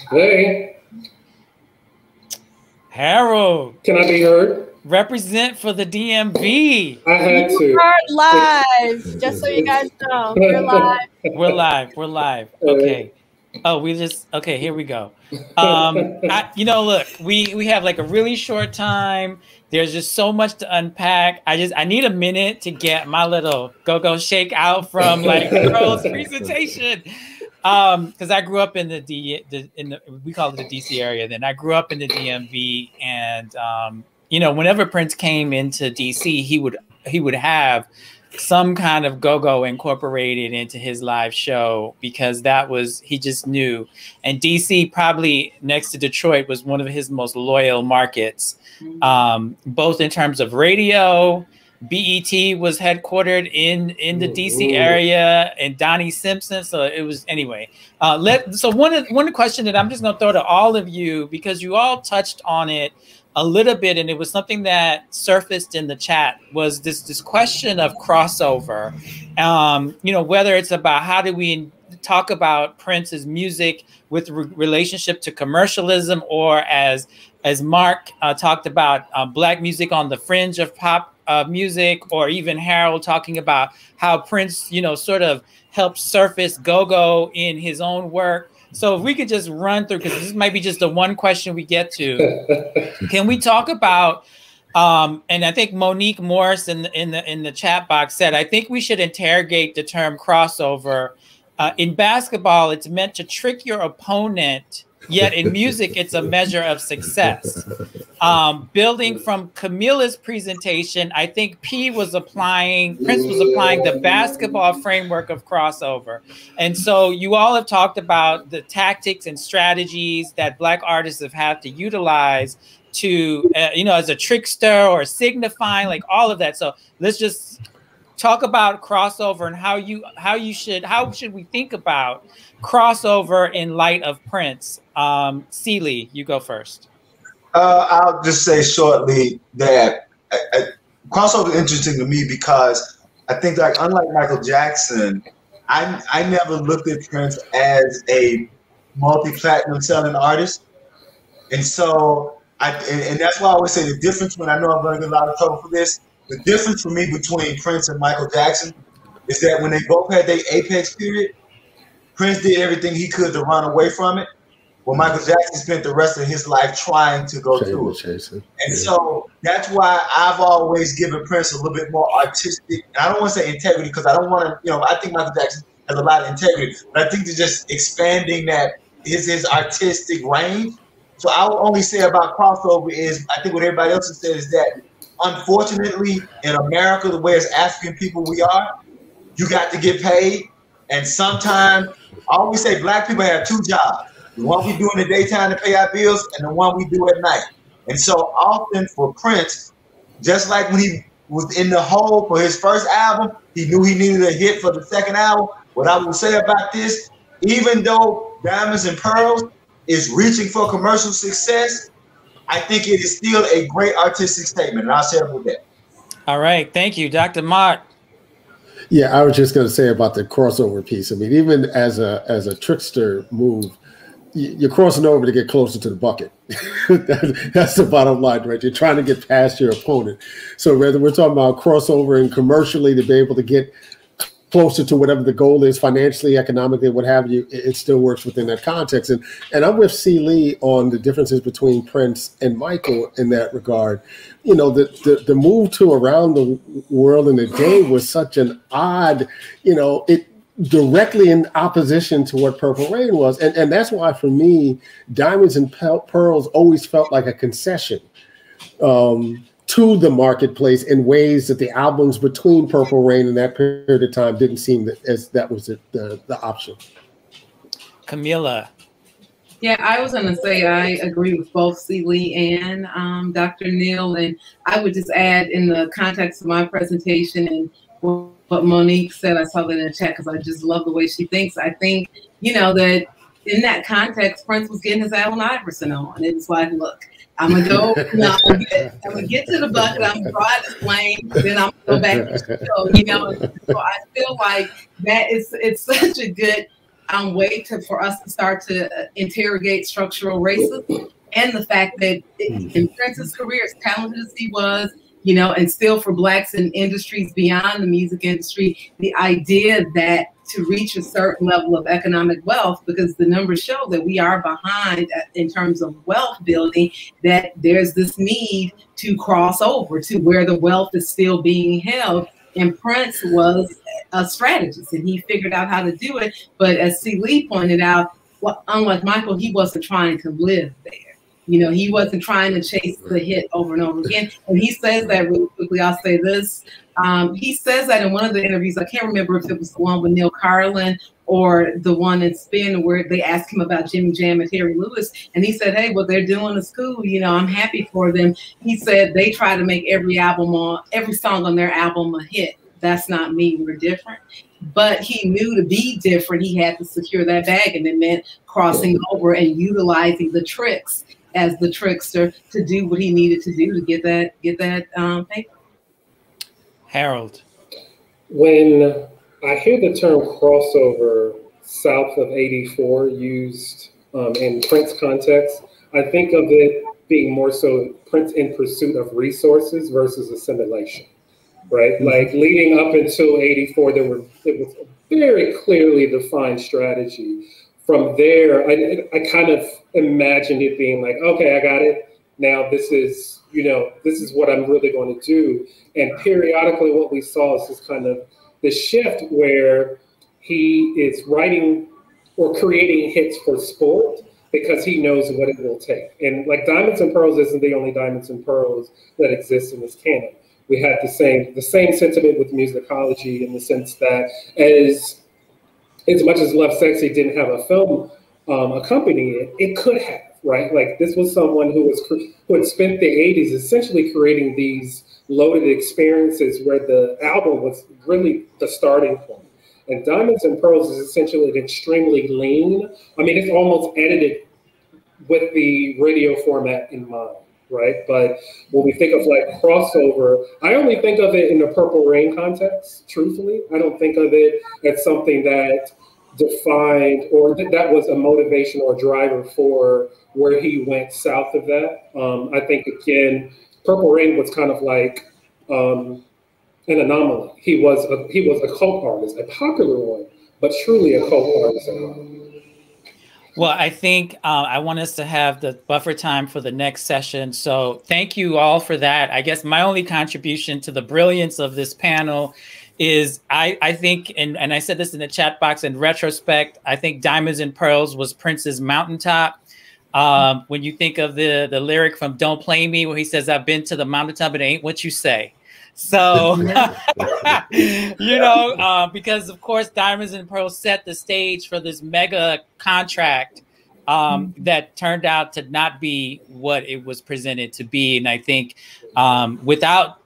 Hey. Harold. Can I be heard? Represent for the DMV. I had to. You are live, just so you guys know. We're live. We're live. We're live. Okay. Oh, okay, here we go. Look, we have like a really short time. There's just so much to unpack. I need a minute to get my little go-go shake out from like Earl's presentation. Because I grew up in we call it the DC area. Then I grew up in the DMV, and whenever Prince came into DC, he would have some kind of go-go incorporated into his live show, because he just knew. And DC, probably next to Detroit, was one of his most loyal markets, both in terms of radio. BET was headquartered in the DC area, and Donnie Simpson. So it was, anyway. So one question that I'm just going to throw to all of you, because you all touched on it a little bit, and it was something that surfaced in the chat, was this question of crossover. Whether it's about how do we talk about Prince's music with relationship to commercialism, or as Mark talked about, Black music on the fringe of pop music, or even Harold talking about how Prince, sort of helped surface go-go in his own work. So if we could just run through, because this might be just the one question we get to. Can we talk about, and I think Monique Morris in the chat box said, I think we should interrogate the term crossover. In basketball, it's meant to trick your opponent, yet in music, it's a measure of success. Building from Camilla's presentation, I think Prince was applying the basketball framework of crossover. And so you all have talked about the tactics and strategies that Black artists have had to utilize to, as a trickster or signifying, like all of that. So let's just talk about crossover and how should we think about crossover in light of Prince. Celie, you go first. I'll just say shortly that crossover is interesting to me, because I think, like, unlike Michael Jackson, I never looked at Prince as a multi-platinum selling artist. And so and that's why I always say the difference, when I know I'm going to get a lot of trouble for this, the difference for me between Prince and Michael Jackson is that when they both had their apex period, Prince did everything he could to run away from it, while Michael Jackson spent the rest of his life trying to go through it. And so that's why I've always given Prince a little bit more artistic, and I don't want to say integrity, because I don't want to, I think Michael Jackson has a lot of integrity, but I think they're just expanding that his artistic range. So I will only say about crossover is, I think what everybody else has said is that, unfortunately, in America, the way as African people we are, you got to get paid. And sometimes, I always say Black people have two jobs. The one we do in the daytime to pay our bills, and the one we do at night. And so often for Prince, just like when he was in the hole for his first album, he knew he needed a hit for the second album. What I will say about this, even though Diamonds and Pearls is reaching for commercial success, I think it is still a great artistic statement, and I'll share it with that. All right, thank you, Dr. Mott. Yeah, I was just going to say about the crossover piece. I mean, even as a trickster move, you're crossing over to get closer to the bucket. That's the bottom line, right? You're trying to get past your opponent. So whether we're talking about crossover and commercially to be able to get closer to whatever the goal is, financially, economically, what have you, it still works within that context. And I'm with Celie on the differences between Prince and Michael in that regard. The move to Around the World in a Day was such an odd, it directly in opposition to what Purple Rain was. And that's why, for me, Diamonds and Pearls always felt like a concession to the marketplace in ways that the albums between Purple Rain and that period of time didn't seem as that was the option. Camilla. Yeah, I was going to say I agree with both Celie and Dr. Neal, and I would just add, in the context of my presentation and what Monique said, I saw that in the chat because I just love the way she thinks. I think, that in that context, Prince was getting his Allen Iverson on. It was like, look, I'm gonna go. I'm gonna get to the bucket. I'm gonna drive this plane. Then I'm gonna go back to the show. So I feel like it's such a good way for us to start to interrogate structural racism and the fact that in Prince's career, as talented as he was, you know, and still for Blacks in industries beyond the music industry, the idea that to reach a certain level of economic wealth, because the numbers show that we are behind in terms of wealth building, that there's this need to cross over to where the wealth is still being held. And Prince was a strategist, and he figured out how to do it. But as C. Lee pointed out, well, unlike Michael, he wasn't trying to live there. You know, he wasn't trying to chase the hit over and over again. And he says that really quickly. I'll say this. He says that in one of the interviews. I can't remember if it was the one with Neil Carlin or the one in Spin where they asked him about Jimmy Jam and Terry Lewis. And he said, hey, what they're doing is cool. You know, I'm happy for them. He said they try to make every song on their album a hit. That's not me. We're different. But he knew to be different, he had to secure that bag. And it meant crossing over and utilizing the tricks as the trickster to do what he needed to do to get that paper. Harold. When I hear the term crossover south of 84 used in Prince context, I think of it being more so Prince in pursuit of resources versus assimilation, right? Like leading up until 84, it was a very clearly defined strategy. From there, I kind of imagined it being like, okay, I got it. Now this is, you know, this is what I'm really going to do. And periodically what we saw is this kind of the shift where he is writing or creating hits for sport because he knows what it will take. And like Diamonds and Pearls isn't the only Diamonds and Pearls that exists in this canon. We had the same sentiment with musicology in the sense that as much as Love Sexy didn't have a film accompanying it, it could have, right? Like this was someone who had spent the 80s essentially creating these loaded experiences where the album was really the starting point. And Diamonds and Pearls is essentially an extremely lean. I mean, it's almost edited with the radio format in mind, right? But when we think of like crossover, I only think of it in the Purple Rain context, truthfully. I don't think of it as something that defined or that was a motivation or driver for where he went south of that. I think, again, Purple Rain was kind of like an anomaly. He was a cult artist, a popular one, but truly a cult artist. Well, I think I want us to have the buffer time for the next session. So thank you all for that. I guess my only contribution to the brilliance of this panel is I think, and I said this in the chat box, in retrospect, I think Diamonds and Pearls was Prince's mountaintop. When you think of the lyric from Don't Play Me, where he says, I've been to the mountaintop, it ain't what you say. So, you know, because of course, Diamonds and Pearls set the stage for this mega contract that turned out to not be what it was presented to be. And I think without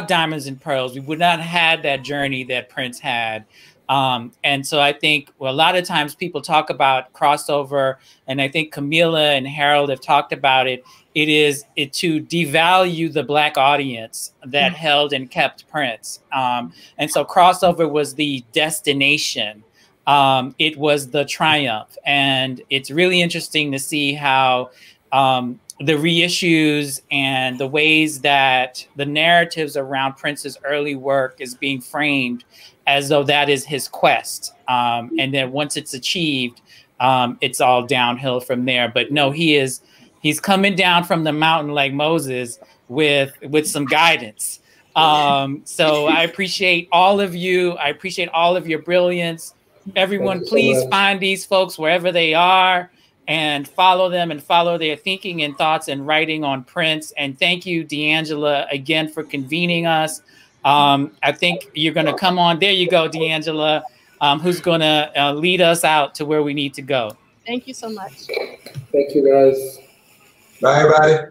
Diamonds and Pearls, we would not have had that journey that Prince had. And so I think, well, a lot of times people talk about crossover, and I think Camila and Harold have talked about it. It is to devalue the Black audience that held and kept Prince. And so crossover was the destination. It was the triumph. And it's really interesting to see how the reissues and the ways that the narratives around Prince's early work is being framed as though that is his quest. And then once it's achieved, it's all downhill from there. But no, he's coming down from the mountain like Moses with some guidance. So I appreciate all of you. I appreciate all of your brilliance. Everyone, please find these folks wherever they are and follow them and follow their thinking and thoughts and writing on Prince. And thank you, D'Angela, again for convening us. I think you're going to come on. There you go, D'Angela, who's going to lead us out to where we need to go. Thank you so much. Thank you, guys. Bye, everybody.